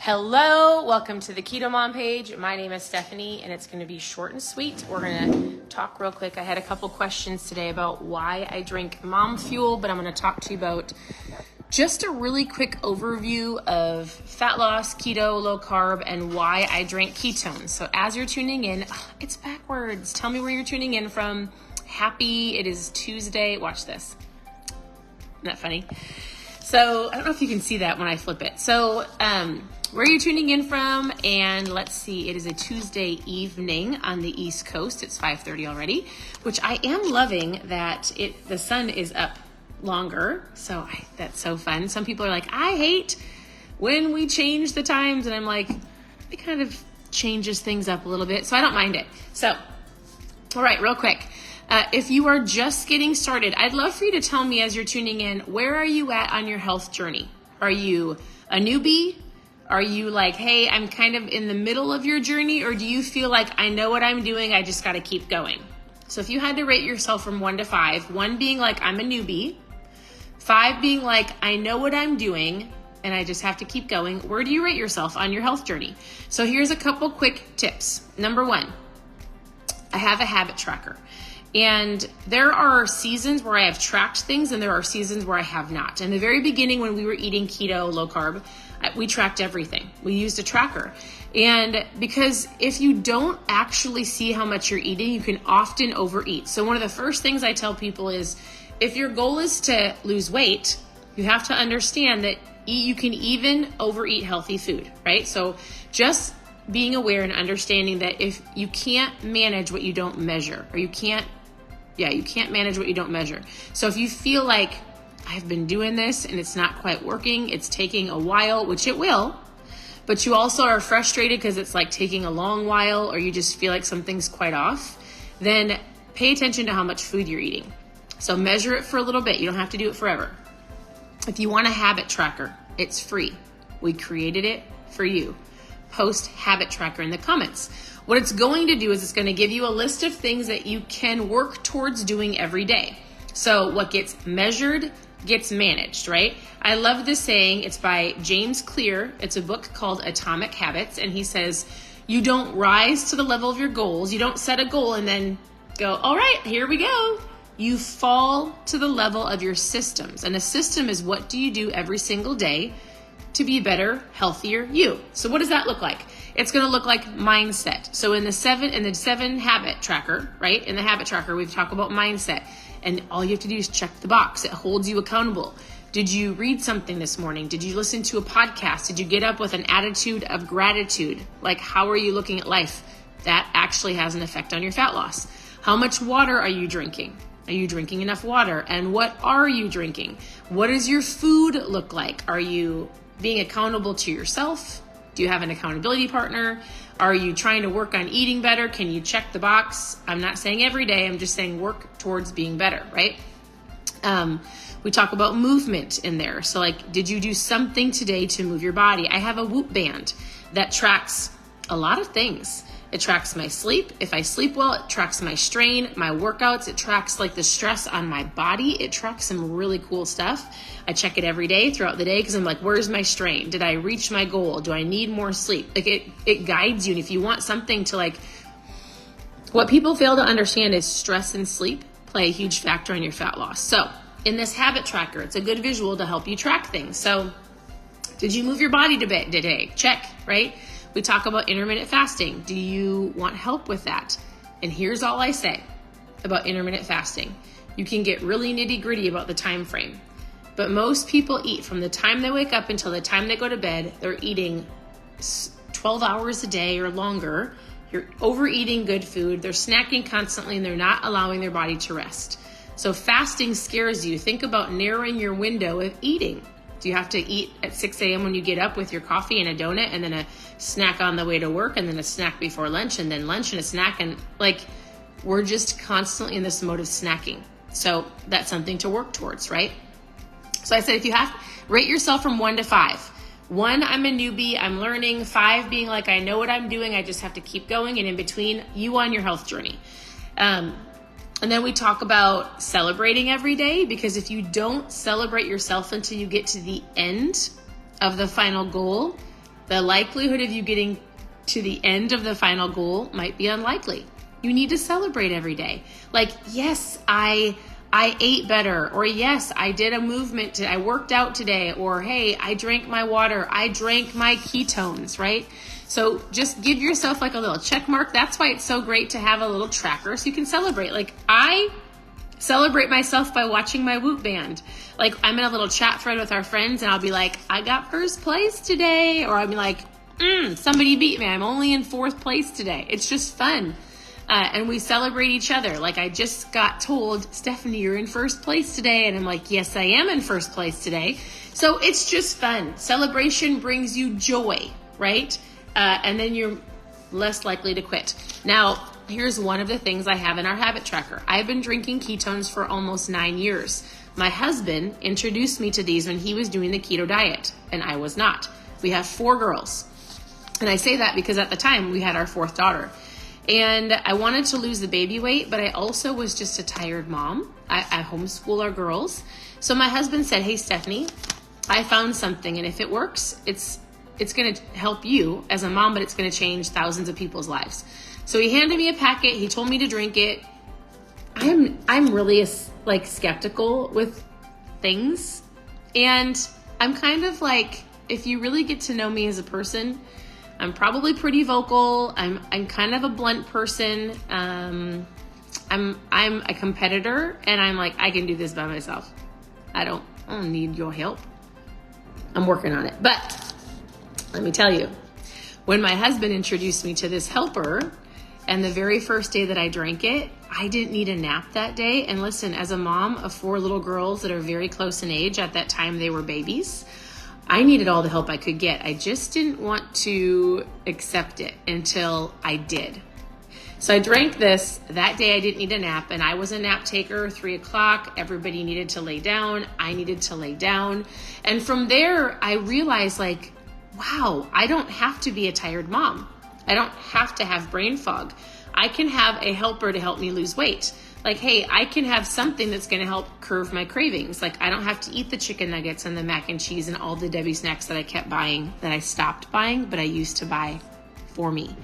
Hello, welcome to the KetoMom page. My name is Stephanie, and it's going to be short and sweet. We're going to talk real quick. I had a couple questions today about why I drink MomFuel, but I'm going to talk to you about just a really quick overview of fat loss, keto, low carb, and why I drink ketones. So as you're tuning in, it's backwards. Tell me where you're tuning in from. Happy, it is Tuesday. Watch this. Isn't that funny? So I don't know if you can see that when I flip it. So where are you tuning in from? And let's see, it is a Tuesday evening on the East Coast. It's 5:30 already, which I am loving that the sun is up longer. So that's so fun. Some people are like, I hate when we change the times. And I'm like, it kind of changes things up a little bit. So I don't mind it. So, all right, real quick. If you are just getting started, I'd love for you to tell me as you're tuning in, where are you at on your health journey? Are you a newbie? Are you like, hey, I'm kind of in the middle of your journey? Or do you feel like I know what I'm doing, I just got to keep going? So if you had to rate yourself from 1 to 5, 1 being like, I'm a newbie, 5 being like, I know what I'm doing and I just have to keep going, where do you rate yourself on your health journey? So here's a couple quick tips. Number 1, I have a habit tracker. And there are seasons where I have tracked things and there are seasons where I have not. In the very beginning when we were eating keto, low carb, we tracked everything. We used a tracker. And because if you don't actually see how much you're eating, you can often overeat. So one of the first things I tell people is, if your goal is to lose weight, you have to understand that you can even overeat healthy food, right? So just being aware and understanding that if you can't manage what you don't measure, or you can't manage what you don't measure. So if you feel like I've been doing this and it's not quite working, it's taking a while, which it will, but you also are frustrated because it's like taking a long while, or you just feel like something's quite off, then pay attention to how much food you're eating. So measure it for a little bit. You don't have to do it forever. If you want a habit tracker, it's free. We created it for you. Post habit tracker in the comments. What it's going to do is it's going to give you a list of things that you can work towards doing every day. So what gets measured gets managed, right? I love this saying. It's by James Clear. It's a book called Atomic Habits. And he says, you don't rise to the level of your goals. You don't set a goal and then go, all right, here we go. You fall to the level of your systems. And a system is, what do you do every single day to be a better, healthier you? So what does that look like? It's going to look like mindset. So in the seven habit tracker, right? In the habit tracker, we talk about mindset, and all you have to do is check the box. It holds you accountable. Did you read something this morning? Did you listen to a podcast? Did you get up with an attitude of gratitude? Like, how are you looking at life? That actually has an effect on your fat loss. How much water are you drinking? Are you drinking enough water? And what are you drinking? What does your food look like? Are you being accountable to yourself? Do you have an accountability partner? Are you trying to work on eating better? Can you check the box? I'm not saying every day. I'm just saying work towards being better, right? We talk about movement in there. So like, did you do something today to move your body? I have a Whoop band that tracks a lot of things. It tracks my sleep. If I sleep well, it tracks my strain, my workouts. It tracks like the stress on my body. It tracks some really cool stuff. I check it every day throughout the day because I'm like, where's my strain? Did I reach my goal? Do I need more sleep? Like it guides you. And if you want something to like, what people fail to understand is stress and sleep play a huge factor in your fat loss. So in this habit tracker, it's a good visual to help you track things. So did you move your body today? Check, right? We talk about intermittent fasting. Do you want help with that? And here's all I say about intermittent fasting. You can get really nitty gritty about the time frame, but most people eat from the time they wake up until the time they go to bed. They're eating 12 hours a day or longer. You're overeating good food. They're snacking constantly and they're not allowing their body to rest. So fasting scares you. Think about narrowing your window of eating. Do you have to eat at 6 a.m. when you get up with your coffee and a donut, and then a snack on the way to work, and then a snack before lunch, and then lunch and a snack? And like, we're just constantly in this mode of snacking. So that's something to work towards, right? So I said, if you have, rate yourself from 1 to 5. 1, I'm a newbie, I'm learning. 5 being like, I know what I'm doing, I just have to keep going. And in between, you on your health journey. And then we talk about celebrating every day, because if you don't celebrate yourself until you get to the end of the final goal, the likelihood of you getting to the end of the final goal might be unlikely. You need to celebrate every day. Like, yes, I ate better, or yes, I did a movement, I worked out today, or hey, I drank my water, I drank my ketones, right? So just give yourself like a little check mark. That's why it's so great to have a little tracker so you can celebrate. Like, I celebrate myself by watching my Whoop band. Like, I'm in a little chat thread with our friends and I'll be like, I got first place today. Or I'll be like, somebody beat me. I'm only in fourth place today. It's just fun. And we celebrate each other. Like, I just got told, Stephanie, you're in first place today. And I'm like, yes, I am in first place today. So it's just fun. Celebration brings you joy, right? And then you're less likely to quit. Now, here's one of the things I have in our habit tracker. I've been drinking ketones for almost 9 years. My husband introduced me to these when he was doing the keto diet, and I was not. We have 4 girls. And I say that because at the time we had our 4th daughter. And I wanted to lose the baby weight, but I also was just a tired mom. I homeschool our girls. So my husband said, hey, Stephanie, I found something, and if it works, it's going to help you as a mom, but it's going to change thousands of people's lives. So he handed me a packet. He told me to drink it. I'm really skeptical with things. And I'm kind of like, if you really get to know me as a person, I'm probably pretty vocal. I'm kind of a blunt person. I'm a competitor, and I'm like, I can do this by myself. I don't need your help. I'm working on it. But let me tell you, when my husband introduced me to this helper, and the very first day that I drank it, I didn't need a nap that day. And listen, as a mom of 4 little girls that are very close in age, at that time they were babies, I needed all the help I could get. I just didn't want to accept it until I did. So I drank this. That day I didn't need a nap, and I was a nap taker, 3 o'clock. Everybody needed to lay down. I needed to lay down. And from there, I realized, like, wow, I don't have to be a tired mom. I don't have to have brain fog. I can have a helper to help me lose weight. Like, hey, I can have something that's going to help curve my cravings. Like, I don't have to eat the chicken nuggets and the mac and cheese and all the Debbie snacks that I kept buying, that I stopped buying, but I used to buy for me.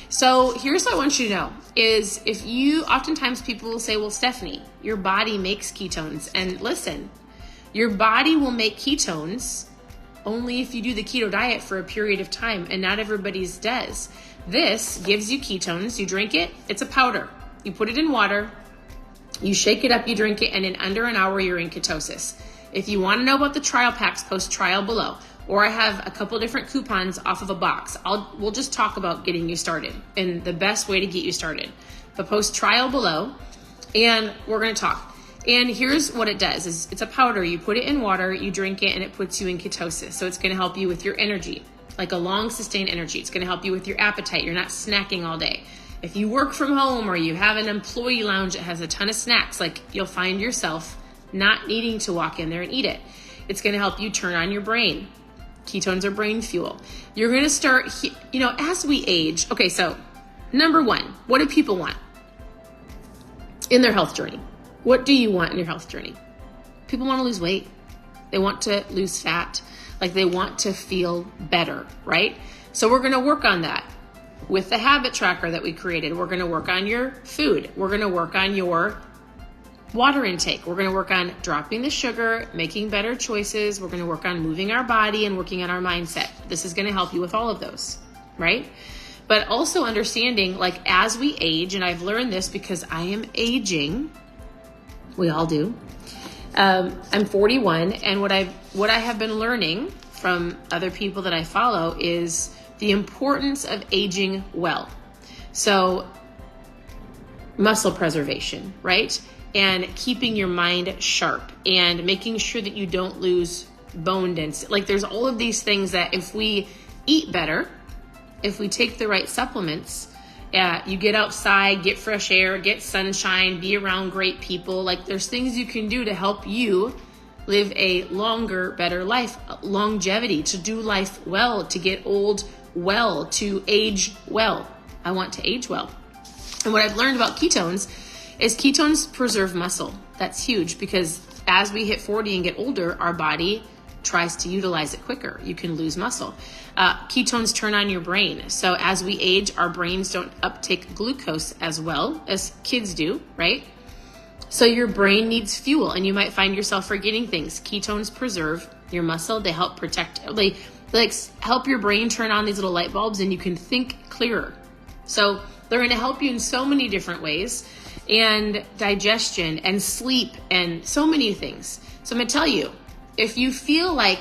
So here's what I want you to know is, if you, oftentimes people will say, well, Stephanie, your body makes ketones. And listen, your body will make ketones only if you do the keto diet for a period of time, and not everybody's does. This gives you ketones. You drink it. It's a powder. You put it in water. You shake it up. You drink it. And in under an hour, you're in ketosis. If you want to know about the trial packs, post trial below. Or I have a couple different coupons off of a box. We'll just talk about getting you started and the best way to get you started. But post trial below, and we're going to talk. And here's what it does. Is it's a powder. You put it in water, you drink it, and it puts you in ketosis. So it's going to help you with your energy, like a long sustained energy. It's going to help you with your appetite. You're not snacking all day. If you work from home or you have an employee lounge that has a ton of snacks, like, you'll find yourself not needing to walk in there and eat it. It's going to help you turn on your brain. Ketones are brain fuel. You're going to start, as we age. Okay, so number 1, what do people want in their health journey? What do you want in your health journey? People want to lose weight. They want to lose fat. Like, they want to feel better, right? So we're going to work on that with the habit tracker that we created. We're going to work on your food. We're going to work on your water intake. We're going to work on dropping the sugar, making better choices. We're going to work on moving our body and working on our mindset. This is going to help you with all of those, right? But also understanding, like, as we age, and I've learned this because I am aging. We all do. I'm 41, and what I have been learning from other people that I follow is the importance of aging well. So muscle preservation, right? And keeping your mind sharp and making sure that you don't lose bone density. Like, there's all of these things that if we eat better, if we take the right supplements, you get outside, get fresh air, get sunshine, be around great people. Like, there's things you can do to help you live a longer, better life, longevity, to do life well, to get old well, to age well. I want to age well. And what I've learned about ketones is ketones preserve muscle. That's huge, because as we hit 40 and get older, our body tries to utilize it quicker. You can lose muscle. Ketones turn on your brain. So as we age, our brains don't uptake glucose as well as kids do, right? So your brain needs fuel, and you might find yourself forgetting things. Ketones preserve your muscle. They help protect, they help your brain turn on these little light bulbs, and you can think clearer. So they're going to help you in so many different ways, and digestion and sleep and so many things. So I'm going to tell you, if you feel like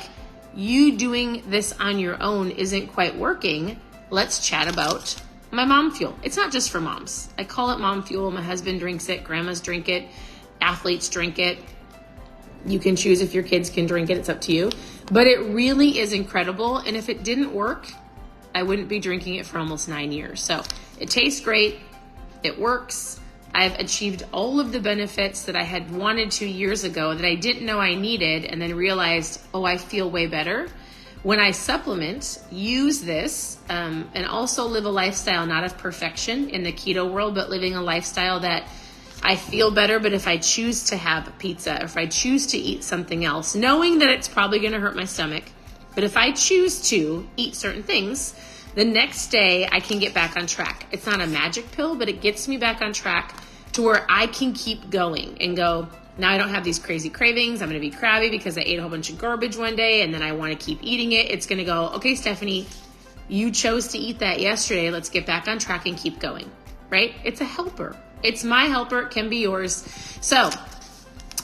you doing this on your own isn't quite working, let's chat about my MomFuel. It's not just for moms. I call it MomFuel. My husband drinks it. Grandmas drink it. Athletes drink it. You can choose if your kids can drink it. It's up to you. But it really is incredible. And if it didn't work, I wouldn't be drinking it for almost 9 years. So it tastes great. It works. I've achieved all of the benefits that I had wanted to years ago that I didn't know I needed, and then realized, oh, I feel way better. When I supplement, use this, and also live a lifestyle not of perfection in the keto world, but living a lifestyle that I feel better. But if I choose to have pizza, or if I choose to eat something else, knowing that it's probably going to hurt my stomach, but if I choose to eat certain things, the next day I can get back on track. It's not a magic pill, but it gets me back on track to where I can keep going and go, now I don't have these crazy cravings. I'm going to be crabby because I ate a whole bunch of garbage one day and then I want to keep eating it. It's going to go, okay, Stephanie, you chose to eat that yesterday. Let's get back on track and keep going, right? It's a helper. It's my helper. It can be yours. So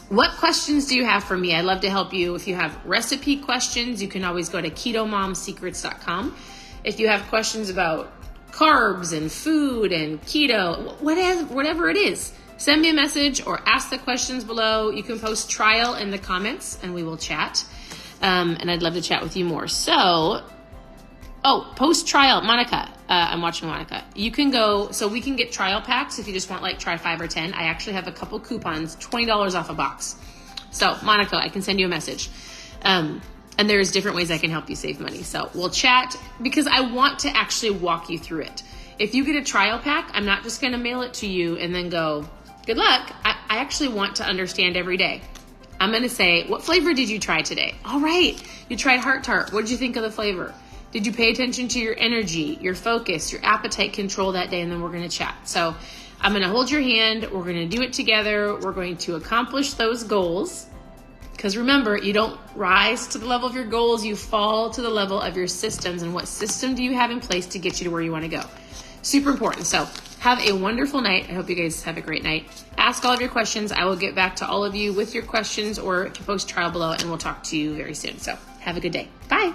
what questions do you have for me? I'd love to help you. If you have recipe questions, you can always go to ketomomsecrets.com. If you have questions about carbs and food and keto, whatever it is, send me a message or ask the questions below. You can post trial in the comments and we will chat. And I'd love to chat with you more. So, post trial, Monica. I'm watching Monica. You can go, so we can get trial packs if you just want like try 5 or 10. I actually have a couple coupons, $20 off a box. So Monica, I can send you a message. And there's different ways I can help you save money. So we'll chat because I want to actually walk you through it. If you get a trial pack, I'm not just going to mail it to you and then go, good luck. I actually want to understand every day. I'm going to say, what flavor did you try today? All right. You tried Heart Tart. What did you think of the flavor? Did you pay attention to your energy, your focus, your appetite control that day? And then we're going to chat. So I'm going to hold your hand. We're going to do it together. We're going to accomplish those goals. Because remember, you don't rise to the level of your goals, you fall to the level of your systems. And what system do you have in place to get you to where you want to go? Super important. So have a wonderful night. I hope you guys have a great night. Ask all of your questions. I will get back to all of you with your questions, or if you post trial below, and we'll talk to you very soon. So have a good day. Bye.